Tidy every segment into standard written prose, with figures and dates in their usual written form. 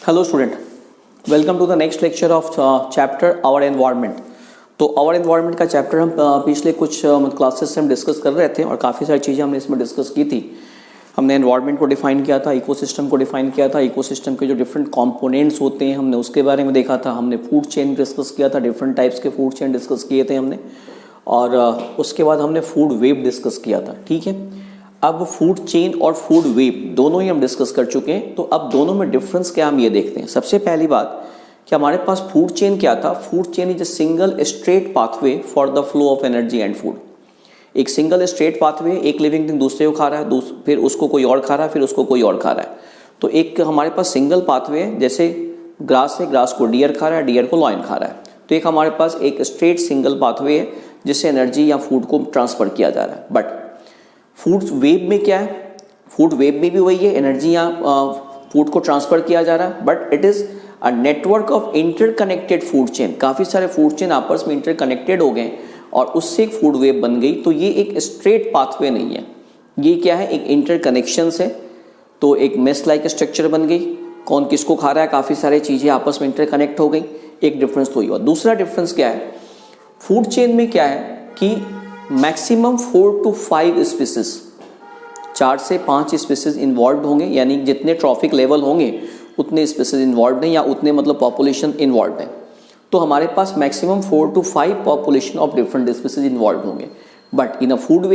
Hello student, welcome to the next lecture of chapter our environment. तो our environment का chapter हम पिछले कुछ क्लासेस से हम डिस्कस कर रहे थे और काफ़ी सारी चीज़ें हमने इसमें डिस्कस की थी। हमने एनवायरनमेंट को डिफाइन किया था, इकोसिस्टम को डिफाइन किया था, इकोसिस्टम के जो डिफरेंट कंपोनेंट्स होते हैं हमने उसके बारे में देखा था। हमने फूड चेन डिस्कस किया था, डिफरेंट टाइप्स के फूड चेन डिस्कस किए थे हमने, और उसके बाद हमने फूड वेब डिस्कस किया था। ठीक है, अब फूड चेन और फूड वेब दोनों ही हम डिस्कस कर चुके हैं। तो अब दोनों में डिफरेंस क्या हम ये देखते हैं। सबसे पहली बात कि हमारे पास फूड चेन क्या था। Food chain is a single straight pathway for the flow of energy and food. एक सिंगल स्ट्रेट पाथवे, एक लिविंग थिंग दूसरे को खा रहा है, फिर उसको कोई और खा रहा है, फिर उसको कोई और खा रहा है। तो एक हमारे पास सिंगल पाथवे है, जैसे ग्रास है, ग्रास को डियर खा रहा है, डियर को लॉयन खा रहा है। तो एक हमारे पास एक स्ट्रेट सिंगल पाथवे है जिससे एनर्जी या फूड को ट्रांसफर किया जा रहा है। बट फूड वेब में क्या है, फूड वेब में भी वही है, एनर्जी या फूड को ट्रांसफर किया जा रहा है, but it is a network of interconnected food chain. काफ़ी सारे फूड चेन आपस में इंटरकनेक्टेड हो गए और उससे एक फूड वेब बन गई। तो ये एक स्ट्रेट पाथवे नहीं है, ये क्या है, एक इंटरकनेक्शन है। तो एक मेस लाइक स्ट्रक्चर बन गई, कौन किसको खा रहा है, काफ़ी सारी चीज़ें आपस में इंटरकनेक्ट हो गई। एक डिफरेंस तो ये हुआ। दूसरा डिफरेंस क्या है, फूड चेन में क्या है कि मैक्सिमम 4 to 5 स्पीसीज, 4 से 5 स्पीसीज इन्वॉल्व होंगे, यानी जितने ट्रॉफिक लेवल होंगे उतने स्पीसीज इन्वॉल्व हैं, या उतने मतलब पॉपुलेशन इन्वॉल्व है। तो हमारे पास maximum 4 to 5 population of different species involve होंगे। But in a food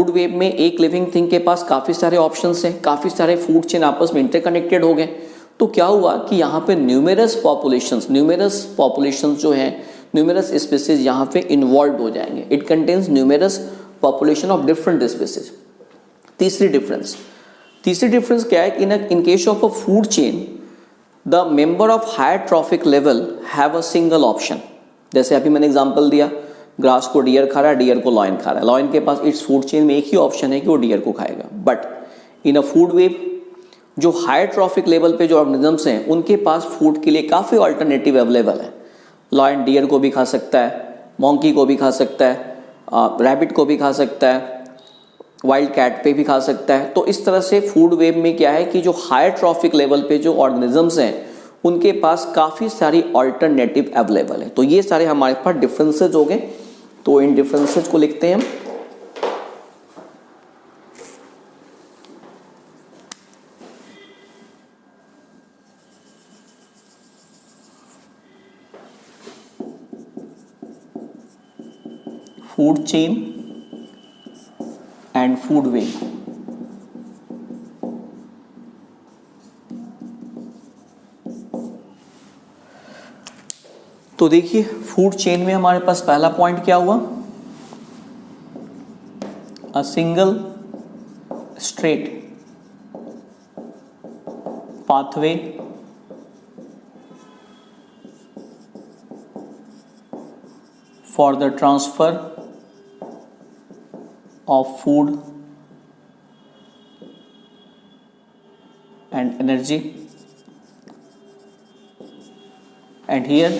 web में एक लिविंग थिंग के पास काफ़ी सारे ऑप्शंस हैं, काफ़ी सारे फूड चेन आपस में इंटरकनेक्टेड हो गए। तो क्या हुआ कि यहाँ पे न्यूमेरस पॉपुलेशंस जो हैं, न्यूमेरस स्पीसीज यहाँ पे इन्वॉल्व हो जाएंगे। It contains numerous population of different species. तीसरी डिफरेंस क्या है, in case of a food chain the member of higher trophic level have a single option. जैसे अभी मैंने एग्जांपल दिया, ग्रास को डियर खा रहा है, डियर को लॉयन खा रहा है। लॉयन के पास इस फूड चेन में एक ही ऑप्शन है कि वो डियर को खाएगा। But in a food web जो हायर ट्रॉफिक लेवल पे जो ऑर्गेनिजम्स हैं उनके पास फूड के लिए काफ़ी ऑल्टरनेटिव अवेलेबल है। लॉयन डियर को भी खा सकता है, मॉन्की को भी खा सकता है, रैबिट को भी खा सकता है, वाइल्ड कैट पे भी खा सकता है। तो इस तरह से फूड वेब में क्या है कि जो हायर ट्रॉफिक लेवल पे जो ऑर्गेनिजम्स हैं उनके पास काफ़ी सारी ऑल्टरनेटिव अवेलेबल है। तो ये सारे हमारे पास डिफरेंसेज हो गए। तो इन डिफरेंसेज को लिखते हैं हम। Food chain and food web. तो देखिए, फूड चेन में हमारे पास पहला पॉइंट क्या हुआ, a single straight pathway for the transfer of food and energy, and here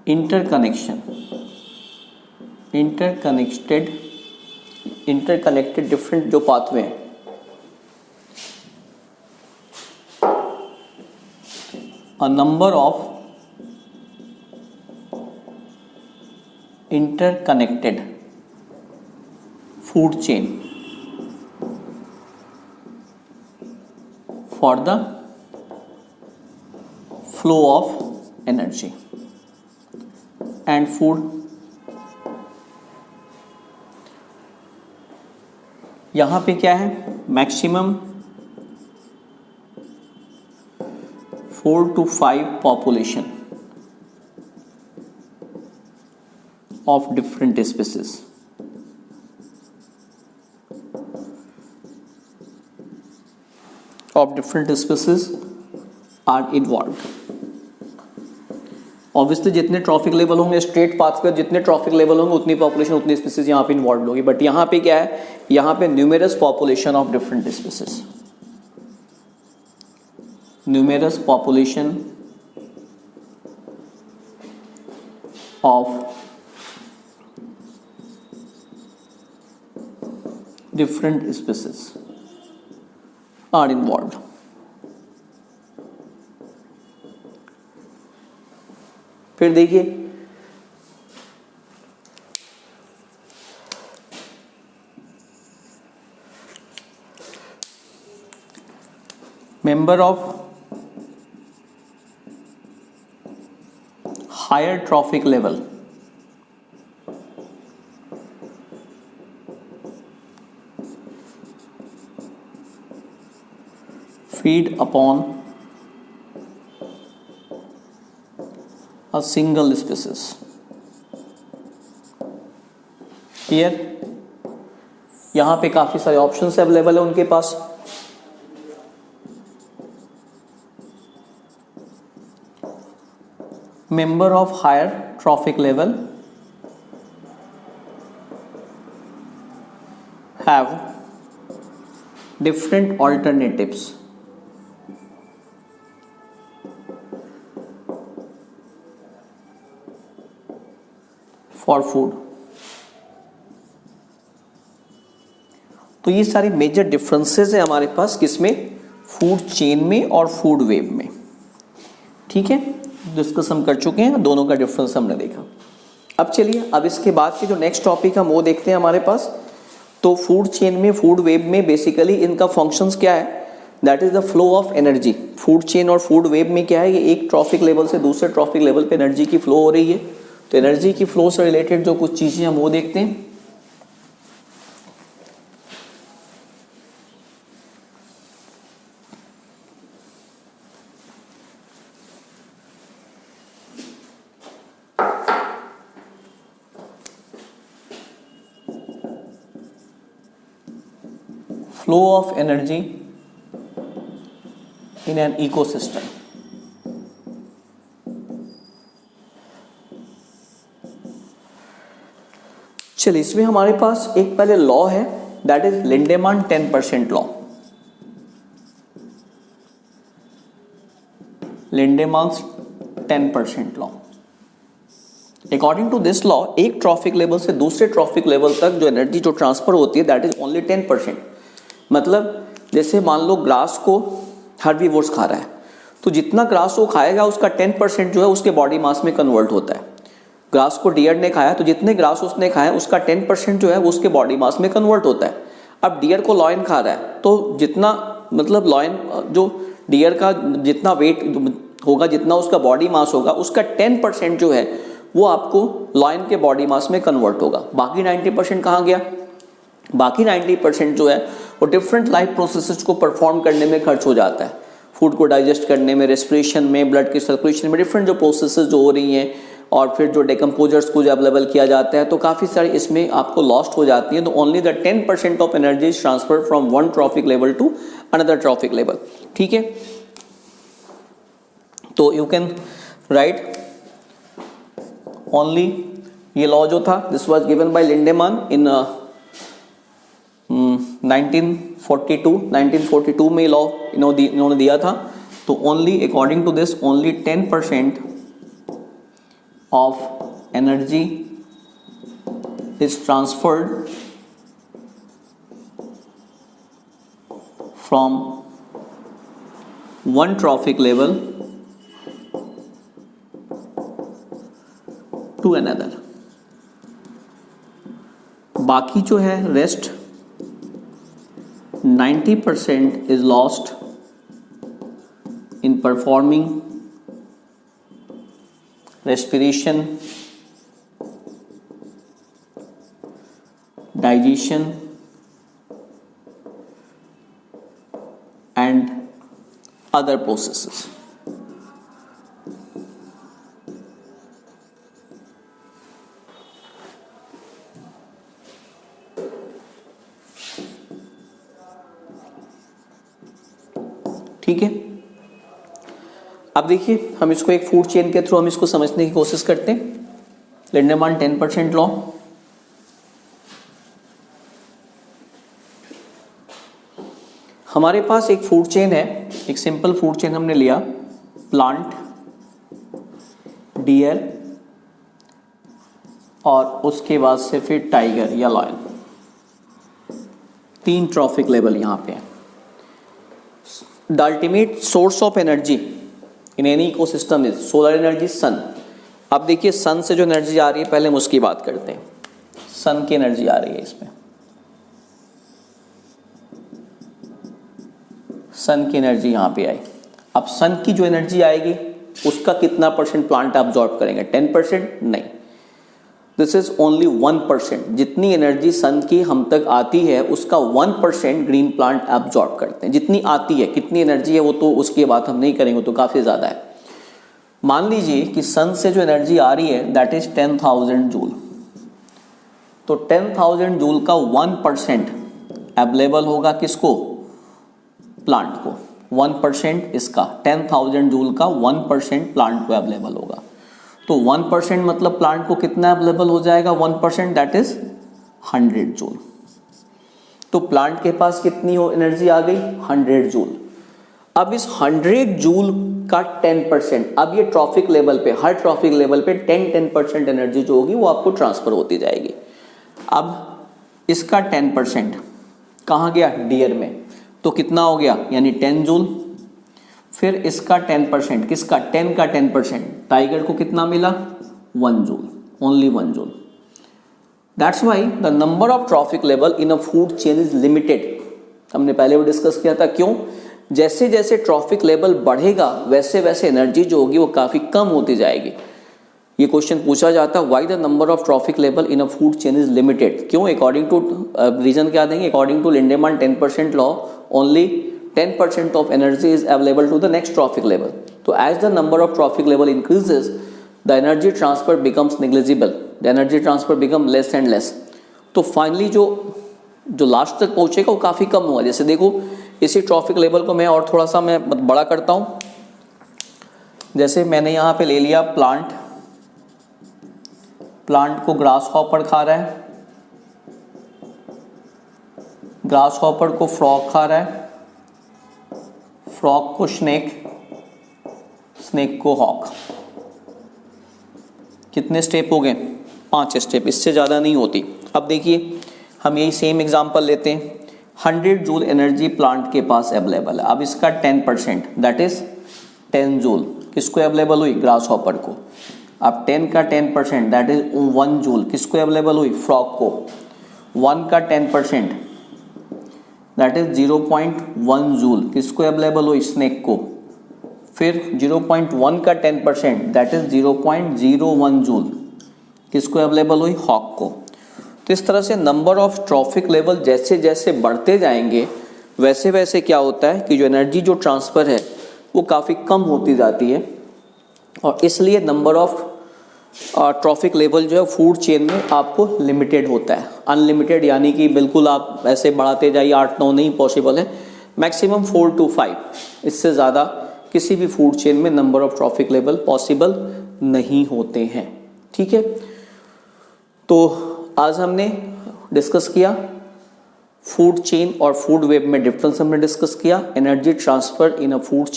interconnected different जो pathway हैं, a number of interconnected food chain for the flow of energy and food। यहाँ पे क्या है, maximum 4 to 5 population of different species are involved। Obviously जितने trophic level होंगे, straight path पे जितने ट्रॉफिक लेवल होंगे उतनी पॉपुलेशन उतनी स्पीसीज यहाँ पे इन्वॉल्व होगी। बट यहाँ पे क्या है, यहाँ पे numerous population of different species, numerous population of different species are involved. फिर देखिए member of higher trophic level feed upon a single species। Clear? यहां पे काफी सारे ऑप्शंस अवेलेबल है उनके पास। Member of higher trophic level have different alternatives for food. तो ये सारे मेजर डिफरेंसेस है हमारे पास किसमें, फूड चेन में और फूड वेब में। ठीक है, डिस्कस हम कर चुके हैं, दोनों का डिफरेंस हमने देखा। अब चलिए अब इसके बाद की जो नेक्स्ट टॉपिक हम वो देखते हैं हमारे पास। तो फूड चेन में, फूड वेब में बेसिकली इनका फंक्शंस क्या है, that is the flow of energy. Food chain और फूड वेब में क्या है, ये एक ट्रॉफिक लेवल से दूसरे ट्रॉफिक लेवल पे एनर्जी की फ्लो हो रही है। तो एनर्जी की फ्लो से रिलेटेड जो कुछ चीजें हम वो देखते हैं। Flow of energy in an ecosystem. चलिए इसमें हमारे पास एक पहले लॉ है, that is Lindemann 10% law. Lindemann's 10% law. According to this law एक ट्रॉफिक लेवल से दूसरे ट्रॉफिक लेवल तक जो एनर्जी जो ट्रांसफर होती है दैट इज ओनली 10%। मतलब जैसे मान लो ग्रास को हर्बीवोर्स खा रहा है, तो जितना ग्रास वो खाएगा उसका 10% जो है उसके बॉडी मास में कन्वर्ट होता है। ग्रास को डियर ने खाया तो जितने ग्रास उसने खाया उसका 10% जो है वो उसके बॉडी मास में कन्वर्ट होता है। अब डियर को लॉयन खा रहा है तो जितना मतलब लॉयन जो डियर का जितना वेट होगा, जितना उसका बॉडी मास होगा, उसका 10% जो है वो आपको लॉयन के बॉडी मास में कन्वर्ट होगा। बाकी 90% कहाँ गया? बाकी 90% जो है वो डिफरेंट लाइफ प्रोसेसेस को परफॉर्म करने में खर्च हो जाता है। फूड को डाइजेस्ट करने में, रेस्पिरेशन में, ब्लड के सर्कुलेशन में, डिफरेंट जो प्रोसेसेस जो हो रही हैं, और फिर जो डेकम्पोजर्स को जब अवेलेबल किया जाता है तो काफ़ी सारी इसमें आपको लॉस्ट हो जाती है। तो only the 10% of energy is transfer from one trophic level to another trophic level. ठीक है, तो यू कैन राइट ओनली ये लॉ जो था this was given by Lindeman in 1942 में लॉ इन्होंने दिया था। तो only according to this only 10% of energy is transferred from one trophic level to another। बाकी जो है rest 90% is lost in performing respiration, digestion and other processes। ठीक है, अब देखिए हम इसको एक फूड चेन के थ्रू हम इसको समझने की कोशिश करते हैं। लिंडेमान 10% लॉ, हमारे पास एक फूड चेन है, एक सिंपल फूड चेन हमने लिया, प्लांट, डियर और उसके बाद से फिर टाइगर या लायन। 3 ट्रॉफिक लेवल यहां पे है। The ultimate source of energy in any ecosystem is solar energy, sun. अब देखिए सन से जो एनर्जी आ रही है, पहले हम उसकी बात करते हैं। सन की एनर्जी आ रही है इसमें, सन की एनर्जी यहाँ पे आई। अब सन की जो एनर्जी आएगी उसका कितना परसेंट प्लांट अब्जॉर्ब करेंगे? 10%? नहीं, दिस इज ओनली 1%। जितनी एनर्जी सन की हम तक आती है उसका 1% ग्रीन प्लांट अब्जॉर्ब करते हैं। जितनी आती है, कितनी एनर्जी है वो तो उसकी बात हम नहीं करेंगे, तो काफ़ी ज़्यादा है। मान लीजिए कि सन से जो एनर्जी आ रही है दैट इज 10,000 जूल, तो 10,000 जूल का 1% अवेलेबल होगा किसको? प्लांट को। 1% इसका 10,000 जूल का 1% प्लांट को अवेलेबल होगा। तो 1% मतलब प्लांट को कितना अवेलेबल हो जाएगा? 1% दैट इज 100 जूल। तो प्लांट के पास कितनी हो एनर्जी आ गई? 100 जूल। अब इस 100 जूल का 10%, अब ये ट्रॉफिक लेवल पे, हर ट्रॉफिक लेवल पे 10% एनर्जी जो होगी वो आपको ट्रांसफर होती जाएगी। अब इसका 10% कहाँ गया? डियर में, तो कितना हो गया? यानी 10 जूल। फिर इसका 10%, किसका? 10 का 10%, टाइगर को कितना मिला? 1 joule, only 1 joule. That's why the number of trophic level in a food chain is limited. हमने पहले भी डिस्कस किया था। क्यों? जैसे जैसे ट्रॉफिक लेवल बढ़ेगा वैसे वैसे एनर्जी जो होगी वो काफ़ी कम होती जाएगी। ये क्वेश्चन पूछा जाता है, why the number of trophic level in a food chain is limited. क्यों? अकॉर्डिंग टू रीजन क्या देंगे? According to Lindemann 10% law, only 10% of energy is available to the next trophic level. So as the number of trophic level increases, the energy transfer becomes negligible. The energy transfer become less and less. तो finally जो last तक पहुंचेगा वो काफ़ी कम होगा। जैसे देखो इसी ट्रॉफिक लेवल को मैं और थोड़ा सा मैं बड़ा करता हूँ। जैसे मैंने यहाँ पे ले लिया प्लांट को ग्रास हॉपर खा रहा है, ग्रास हॉपर को फ्रॉग खा रहा है, फ्रॉग को स्नेक, स्नेक को हॉक। कितने स्टेप हो गए? 5 स्टेप, इससे ज़्यादा नहीं होती। अब देखिए हम यही सेम एग्जांपल लेते हैं। 100 जूल एनर्जी प्लांट के पास अवेलेबल है। अब इसका 10% दैट इज 10 जूल किसको अवेलेबल हुई? ग्रास हॉपर को। अब 10 का 10% दैट इज 1 जूल किसको अवेलेबल हुई? फ्रॉग को। 1 का 10% दैट इज 0.1 जूल किसको अवेलेबल हुई? स्नेक को। फिर 0.1 का 10% दैट इज 0.01 जूल किसको अवेलेबल हुई? हॉक को। तो इस तरह से नंबर ऑफ ट्रॉफिक लेवल जैसे जैसे बढ़ते जाएंगे वैसे वैसे क्या होता है कि जो एनर्जी जो ट्रांसफ़र है वो काफ़ी कम होती जाती है, और इसलिए नंबर ऑफ ट्रॉफिक लेवल जो है फूड चेन में आपको लिमिटेड होता है। अनलिमिटेड यानी कि बिल्कुल आप ऐसे बढ़ाते जाइए 8-9 नहीं पॉसिबल है। मैक्सिमम 4 to 5, इससे ज़्यादा किसी भी फूड चेन में number of trophic level possible नहीं होते हैं। ठीक है, तो आज हमने डिस्कस किया फूड चेन और फूड वेब में डिफरेंस हमने डिस्कस किया। Energy transfer in a food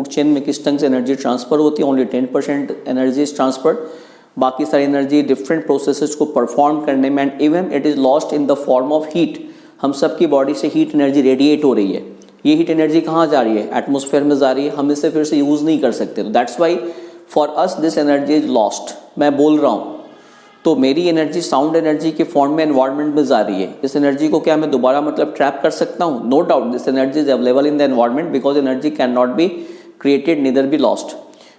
chain में किस ढंग से एनर्जी ट्रांसफर होती है? Only 10% energy is transferred. बाकी सारी एनर्जी डिफरेंट प्रोसेसेस को परफॉर्म करने में, and even it is lost in the form of heat. हम सब की बॉडी से हीट एनर्जी रेडिएट हो रही है। ये हीट एनर्जी कहाँ जा रही है? एटमॉस्फेयर में जा रही है। हम इसे फिर से यूज़ नहीं कर सकते। तो that's why for us this energy is lost. मैं बोल रहा हूँ तो मेरी एनर्जी साउंड एनर्जी के फॉर्म में एनवायरनमेंट में जा रही है। इस एनर्जी को क्या मैं दोबारा मतलब ट्रैप कर सकता हूँ? No doubt this energy is available in the environment because energy can not be created neither be lost.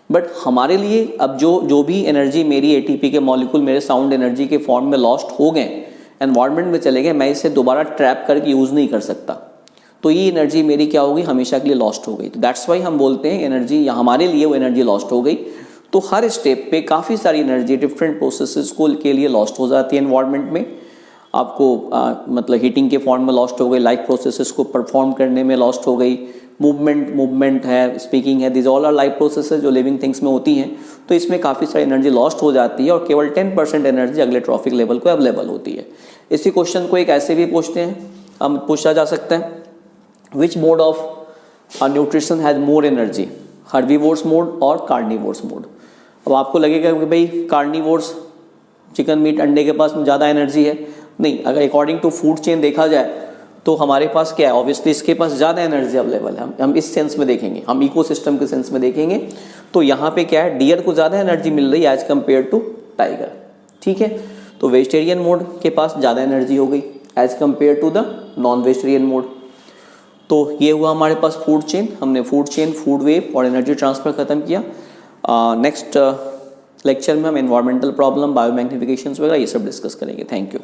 But हमारे लिए अब जो भी एनर्जी मेरी एटीपी के मॉलिक्यूल मेरे साउंड एनर्जी के फॉर्म में लॉस्ट हो गए, एनवायरनमेंट में चले गए, मैं इसे दोबारा ट्रैप करके यूज़ नहीं कर सकता। तो ये एनर्जी मेरी क्या होगी? हमेशा के लिए लॉस्ट हो गई। तो दैट्स वाई हम बोलते हैं एनर्जी हमारे लिए वो एनर्जी लॉस्ट हो गई। तो हर स्टेप पे काफ़ी सारी एनर्जी डिफरेंट प्रोसेसेस के लिए लॉस्ट हो जाती है एनवायरनमेंट में। आपको मतलब हीटिंग के फॉर्म में लॉस्ट हो गई, लाइफ प्रोसेसेस को परफॉर्म करने में लॉस्ट हो गई, मूवमेंट है, स्पीकिंग है, this all our life processes जो लिविंग थिंग्स में होती हैं। तो इसमें काफ़ी सारी एनर्जी लॉस्ट हो जाती है और केवल 10% एनर्जी अगले ट्रॉफिक लेवल को अवेलेबल होती है। इसी क्वेश्चन को एक ऐसे भी पूछते हैं, हम पूछा जा सकता है which mode of nutrition has more energy, herbivores mode और कार्निवोर्स मोड। अब आपको लगेगा कि भाई कार्निवोर्स चिकन मीट अंडे के पास ज़्यादा एनर्जी है। नहीं, अगर अकॉर्डिंग टू फूड चेन देखा जाए तो हमारे पास क्या है, ऑब्वियसली इसके पास ज़्यादा एनर्जी अवेलेबल है। हम इस सेंस में देखेंगे, हम इकोसिस्टम के सेंस में देखेंगे। तो यहाँ पे क्या है, डियर को ज़्यादा एनर्जी मिल रही है एज कम्पेयर टू टाइगर। ठीक है, तो वेजिटेरियन मोड के पास ज़्यादा एनर्जी हो गई as compare to the non vegetarian mode. तो ये हुआ हमारे पास फूड चेन। हमने फूड चेन, फूड वेव और एनर्जी ट्रांसफर खत्म किया। नेक्स्ट लेक्चर में हम एनवायरमेंटल प्रॉब्लम, बायोमैग्निफिकेशंस वगैरह ये सब डिस्कस करेंगे। Thank you.